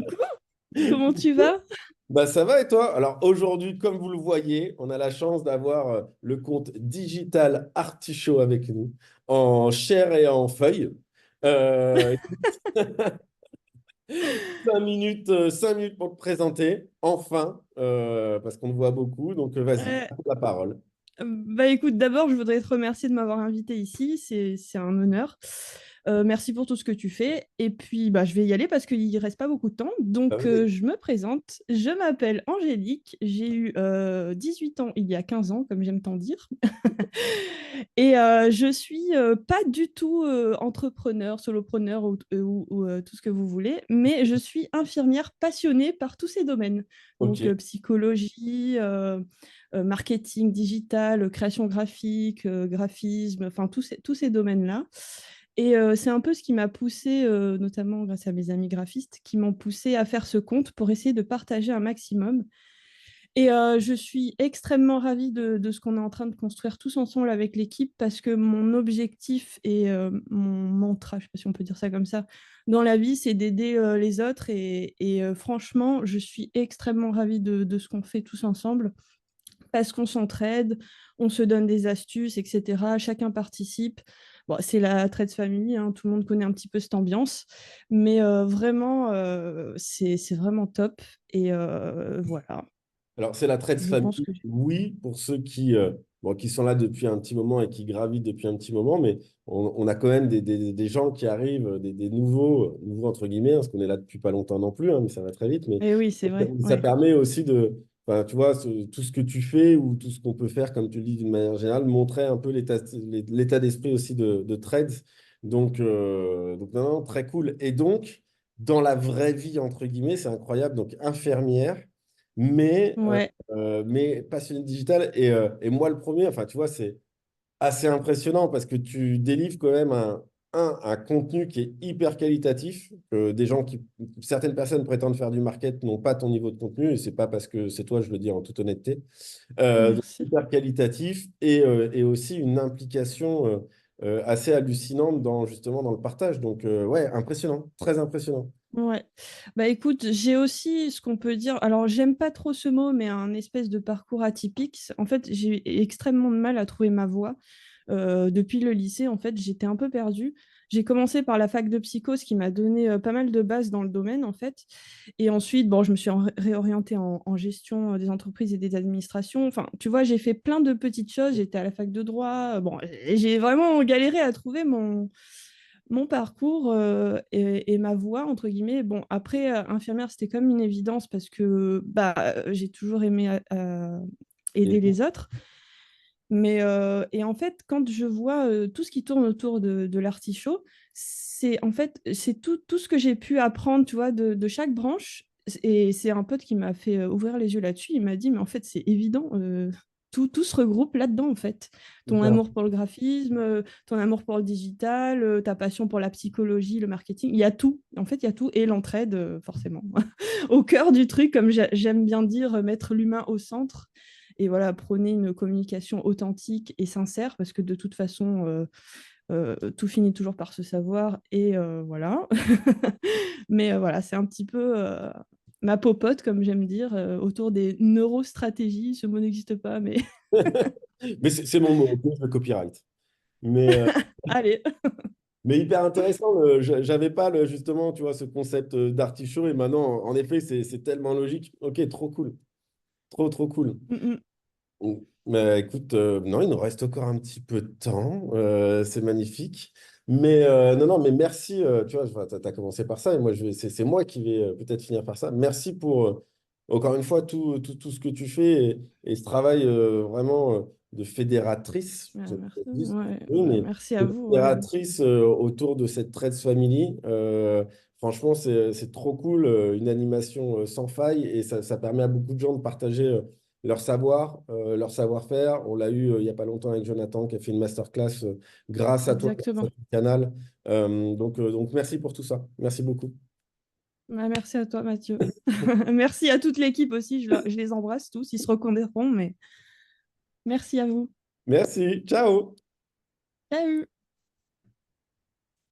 Coucou, comment tu vas? Bah ça va et toi? Alors aujourd'hui, comme vous le voyez, on a la chance d'avoir le compte Digital Artichaut avec nous, en chair et en feuille. Euh, 5 minutes pour te présenter, enfin, parce qu'on te voit beaucoup, donc vas-y, Euh, à toi la parole. Bah écoute, d'abord, je voudrais te remercier de m'avoir invité ici, c'est un honneur. Merci pour tout ce que tu fais. Et puis, bah, je vais y aller parce qu'il ne reste pas beaucoup de temps. Ah, Donc, vas-y. je me présente. Je m'appelle Angélique. J'ai eu 18 ans il y a 15 ans, comme j'aime tant dire. Et je suis pas du tout entrepreneur, solopreneur ou tout ce que vous voulez, mais je suis infirmière passionnée par tous ces domaines. Ok. Donc, psychologie, marketing digital, création graphique, graphisme, enfin tous ces domaines-là. Et c'est un peu ce qui m'a poussée, notamment grâce à mes amis graphistes, qui m'ont poussée à faire ce compte pour essayer de partager un maximum. Et je suis extrêmement ravie de ce qu'on est en train de construire tous ensemble avec l'équipe parce que mon objectif et mon mantra, je ne sais pas si on peut dire ça comme ça, dans la vie, c'est d'aider les autres. Et franchement, je suis extrêmement ravie de ce qu'on fait tous ensemble parce qu'on s'entraide, on se donne des astuces, etc. Chacun participe. Bon, c'est la trade family, hein, tout le monde connaît un petit peu cette ambiance, mais vraiment, c'est vraiment top. Et voilà, Alors, c'est la trade je famille, pense que oui, pour ceux qui sont là depuis un petit moment et qui gravitent depuis un petit moment, mais on a quand même des gens qui arrivent, des nouveaux entre guillemets, hein, parce qu'on est là depuis pas longtemps non plus, hein, mais ça va très vite. Mais Eh oui, c'est vrai, ça ouais. permet aussi enfin, tu vois, tout ce que tu fais ou tout ce qu'on peut faire, comme tu le dis d'une manière générale, montrer un peu l'état d'esprit aussi de trades. Donc non, non, très cool. Et donc, dans la vraie vie, entre guillemets, c'est incroyable. Donc, infirmière Ouais, mais passionné de digital. Et moi, le premier, enfin, tu vois, c'est assez impressionnant parce que tu délivres quand même un contenu qui est hyper qualitatif. Des gens certaines personnes prétendent faire du market n'ont pas ton niveau de contenu et c'est pas parce que c'est toi, je le dis en toute honnêteté. Donc, merci. hyper qualitatif et aussi une implication assez hallucinante justement dans le partage. Donc, ouais, impressionnant, très impressionnant. Ouais. Bah écoute, j'ai aussi ce qu'on peut dire. Alors, j'aime pas trop ce mot, mais un espèce de parcours atypique. En fait, j'ai eu extrêmement de mal à trouver ma voie. Depuis le lycée, en fait, j'étais un peu perdue. J'ai commencé par la fac de psycho, ce qui m'a donné pas mal de bases dans le domaine, en fait. Et ensuite, bon, je me suis réorientée en gestion des entreprises et des administrations. Enfin, tu vois, j'ai fait plein de petites choses. J'étais à la fac de droit. Bon, j'ai vraiment galéré à trouver mon parcours et ma voie, entre guillemets. Bon, après, infirmière, c'était comme une évidence parce que bah, j'ai toujours aimé aider les autres. Mais, et en fait, quand je vois tout ce qui tourne autour de l'artichaut, c'est en fait, c'est tout ce que j'ai pu apprendre, tu vois, de chaque branche. Et c'est un pote qui m'a fait ouvrir les yeux là-dessus. Il m'a dit, mais en fait, c'est évident, tout se regroupe là-dedans, en fait. Ton Hyper. amour pour le graphisme, ton amour pour le digital, ta passion pour la psychologie, le marketing, il y a tout. En fait, il y a tout. Et l'entraide, forcément. Au cœur du truc, comme j'aime bien dire, mettre l'humain au centre et voilà, prôner une communication authentique et sincère, parce que de toute façon, tout finit toujours par se savoir, et voilà. Mais voilà, c'est un petit peu ma popote, comme j'aime dire, autour des neurostratégies. Ce mot n'existe pas, mais Mais c'est mon mot, ok, je le copyright. Mais, euh, allez. mais hyper intéressant, j'avais pas justement, tu vois, ce concept d'artichaut et maintenant, en effet, c'est tellement logique. Ok, trop cool, trop cool. Mm, mm. Mais écoute, non, il nous reste encore un petit peu de temps, c'est magnifique. Mais non, non, mais merci, tu vois, tu as commencé par ça et moi, c'est moi qui vais peut-être finir par ça. Merci pour, encore une fois, tout ce que tu fais et ce travail vraiment de fédératrice. Ouais, Ça merci, existe, ouais, oui, bah, mais merci à de vous. Ouais. fédératrice autour de cette Trades Family. Franchement, c'est trop cool, une animation sans faille et ça permet à beaucoup de gens de partager leur savoir-faire. On l'a eu il n'y a pas longtemps avec Jonathan qui a fait une masterclass grâce à toi, grâce à Exactement. ton canal. Donc, merci pour tout ça. Merci beaucoup. Ouais, merci à toi, Mathieu. Merci à toute l'équipe aussi. Je les embrasse tous. Ils se reconnaîtront, mais merci à vous. Merci. Ciao. Salut!